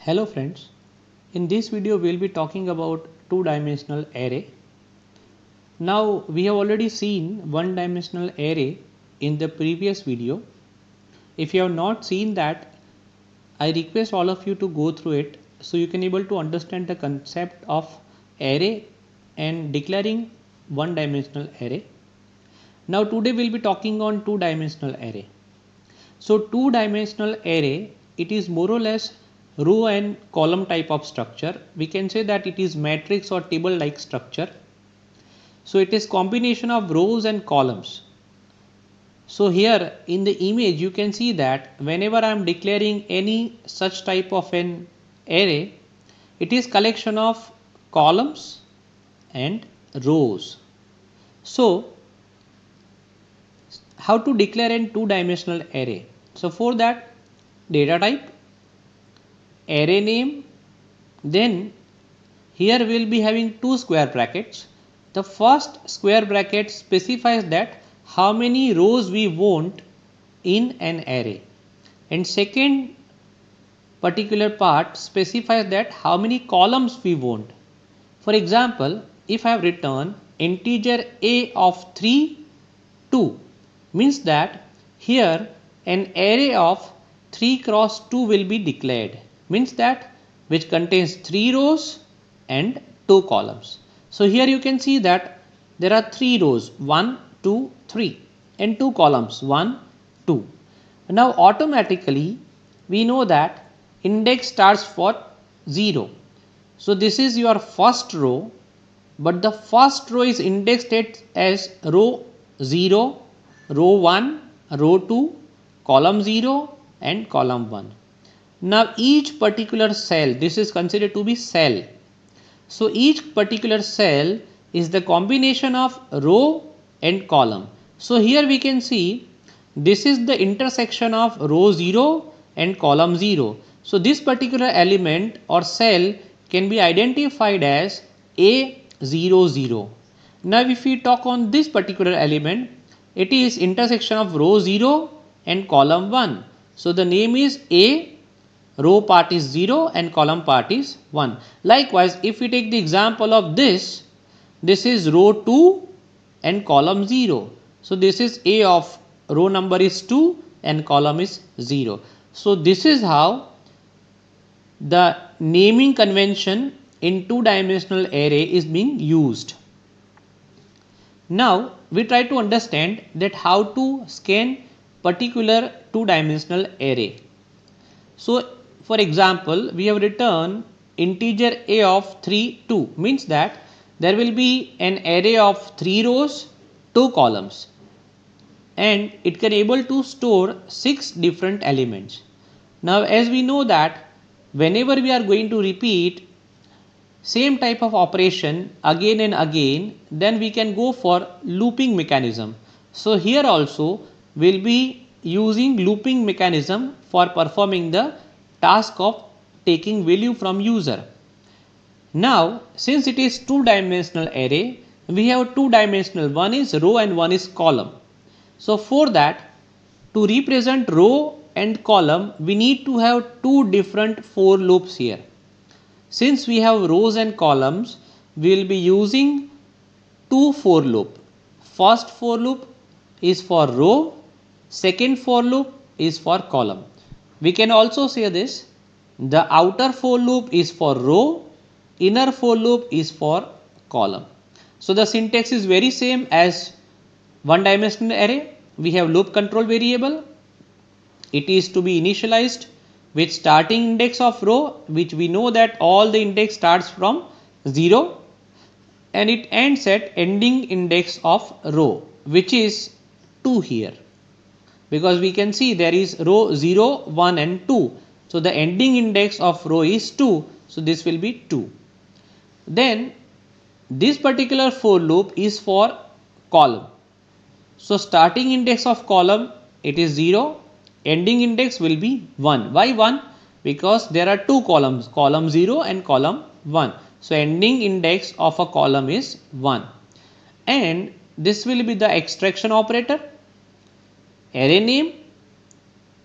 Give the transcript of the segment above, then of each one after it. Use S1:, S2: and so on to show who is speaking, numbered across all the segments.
S1: Hello friends, in this video we will be talking about two-dimensional array. Now we have already seen one-dimensional array in the previous video. If you have not seen that, I request all of you to go through it so you can able to understand the concept of array and declaring one-dimensional array. Now today we will be talking on two-dimensional array. So two-dimensional array, it is more or less row and column type of structure. We can say that it is matrix or table like structure. So it is combination of rows and columns. So here in the image you can see that whenever I am declaring any such type of an array, it is collection of columns and rows. So how to declare a two-dimensional array? So for that, data type, array name, then here we will be having two square brackets. The first square bracket specifies that how many rows we want in an array, and second particular part specifies that how many columns we want. For example, if I have written integer a of 3, 2 means that here an array of 3 cross 2 will be declared, means that which contains 3 rows and 2 columns. So here you can see that there are 3 rows 1, 2, 3 and 2 columns 1, 2. Now automatically we know that index starts for 0. So this is your first row, but the first row is indexed as row 0, row 1, row 2, column 0 and column 1. Now each particular cell, this is considered to be cell. So each particular cell is the combination of row and column. So here we can see this is the intersection of row 0 and column 0. So this particular element or cell can be identified as A00. Now if we talk on this particular element, it is intersection of row 0 and column 1. So the name is A, row part is 0 and column part is 1. Likewise, if we take the example of this is row 2 and column 0. So this is A of row number is 2 and column is 0. So this is how the naming convention in two-dimensional array is being used. Now we try to understand that how to scan particular two-dimensional array. So for example, we have written integer a of 3, 2 means that there will be an array of 3 rows, 2 columns, and it can able to store 6 different elements. Now as we know that whenever we are going to repeat same type of operation again and again, then we can go for looping mechanism. So here also we will be using looping mechanism for performing the task of taking value from user. Now since it is two-dimensional array, we have two-dimensional, one is row and one is column. So for that, to represent row and column, we need to have two different for loops here. Since we have rows and columns, we will be using two for loop. First for loop is for row, second for loop is for column. We can also say this, the outer for loop is for row, inner for loop is for column. So the syntax is very same as one dimensional array. We have loop control variable. It is to be initialized with starting index of row, which we know that all the index starts from 0, and it ends at ending index of row, which is 2 here, because we can see there is row 0, 1 and 2. So the ending index of row is 2, so this will be 2. Then this particular for loop is for column. So starting index of column, it is 0, ending index will be 1. Why 1? Because there are two columns, column 0 and column 1. So ending index of a column is 1. And this will be the extraction operator. Array name,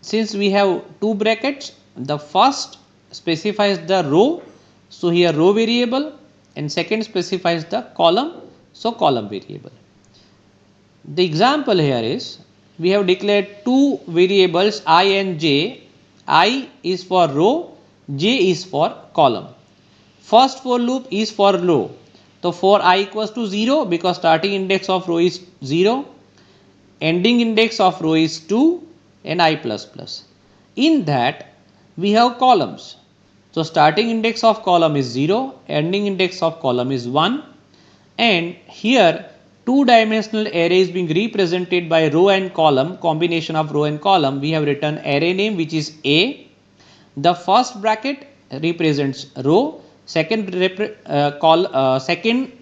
S1: since we have two brackets, the first specifies the row, so here row variable, and second specifies the column, so column variable. The example here is we have declared two variables I and j. I is for row, j is for column. First for loop is for row. So for I equals to 0 because starting index of row is 0, ending index of row is 2 and I plus plus. In that we have columns. So starting index of column is 0, ending index of column is 1, and here two dimensional array is being represented by row and column, combination of row and column. We have written array name which is A. The first bracket represents row, second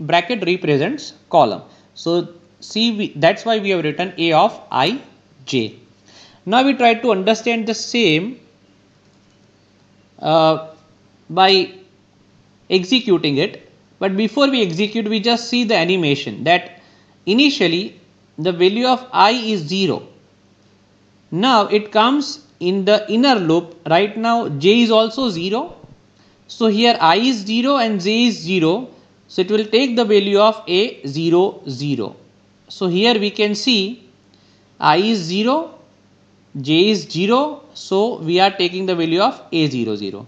S1: bracket represents column. So see, that's why we have written A of I j. Now we try to understand the same by executing it, but before we execute we just see the animation that initially the value of I is 0. Now it comes in the inner loop. Right now j is also 0. So here I is 0 and j is 0. So it will take the value of a 0 0. So here we can see I is 0, j is 0. So we are taking the value of a 0 0.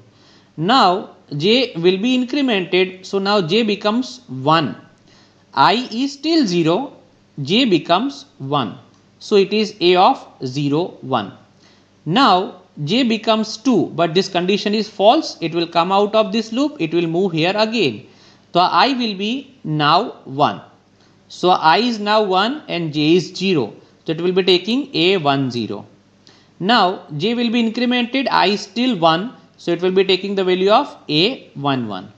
S1: Now j will be incremented. So now j becomes 1. I is still 0, j becomes 1. So it is a of 0 1. Now j becomes 2, but this condition is false. It will come out of this loop. It will move here again. So I will be now 1. So I is now 1 and j is 0. So it will be taking a 1 0. Now j will be incremented. I is still 1. So it will be taking the value of a 1 1.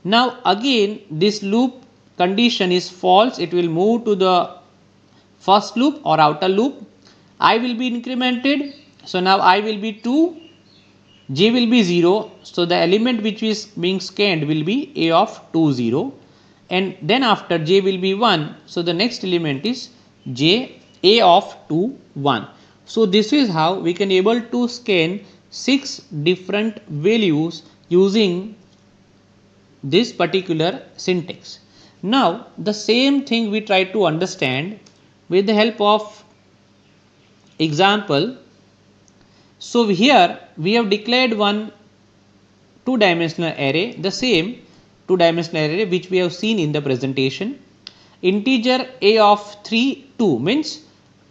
S1: Now again this loop condition is false. It will move to the first loop or outer loop. I will be incremented. So now I will be 2, j will be 0. So the element which is being scanned will be a of 2 0, and then after j will be 1. So the next element is j a of 2 1. So this is how we can able to scan 6 different values using this particular syntax. Now the same thing we try to understand with the help of example. So here we have declared one two-dimensional array, the same two-dimensional array which we have seen in the presentation. Integer a of 3 2 means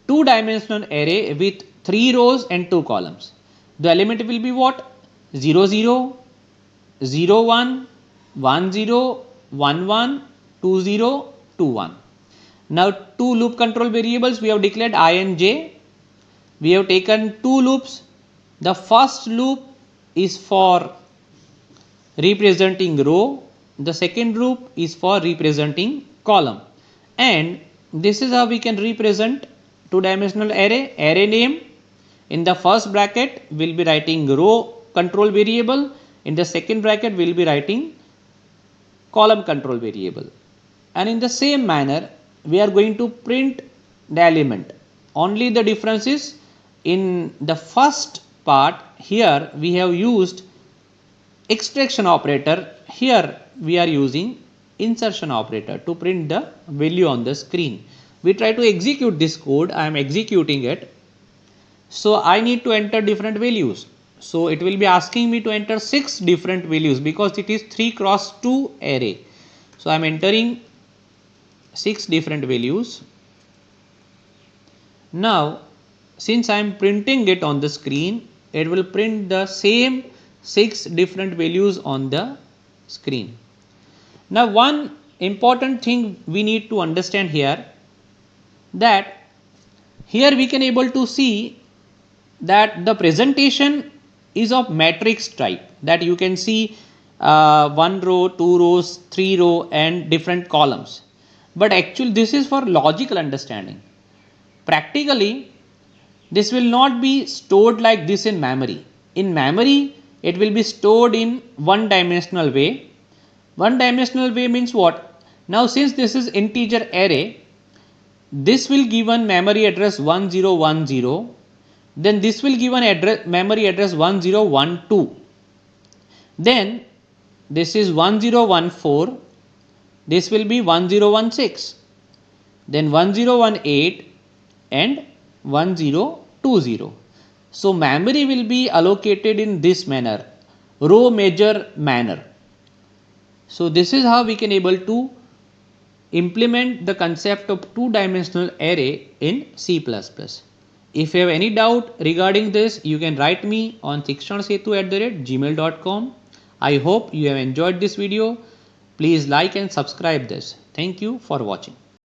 S1: two-dimensional array with 3 rows and 2 columns. The element will be what? 0 0, 0 1, 1 0, 1 1, 2 0, 2 1. Now two loop control variables we have declared I and j. We have taken two loops. The first loop is for representing row, the second loop is for representing column, and this is how we can represent two-dimensional array. Array name in the first bracket will be writing row control variable, in the second bracket we will be writing column control variable, and in the same manner we are going to print the element. Only the difference is in the first part here we have used extraction operator, here we are using insertion operator to print the value on the screen. We try to execute this code. I am executing it. So I need to enter different values. So it will be asking me to enter 6 different values because it is 3 cross 2 array. So I am entering 6 different values. Now since I am printing it on the screen, it will print the same 6 different values on the screen. Now one important thing we need to understand here, that here we can able to see that the presentation is of matrix type, that you can see 1 row, 2 rows, 3 row and different columns. But actually this is for logical understanding. Practically this will not be stored like this in memory. In memory it will be stored in one dimensional way. One dimensional way means what? Now since this is integer array, this will give an memory address 1010, then this will give an address memory address 1012. Then this is 1014, this will be 1016, then 1018 and 1020. So memory will be allocated in this manner, row major manner. So this is how we can able to implement the concept of two-dimensional array in C++. If you have any doubt regarding this, you can write me on shikshansetu@gmail.com. I hope you have enjoyed this video. Please like and subscribe this. Thank you for watching.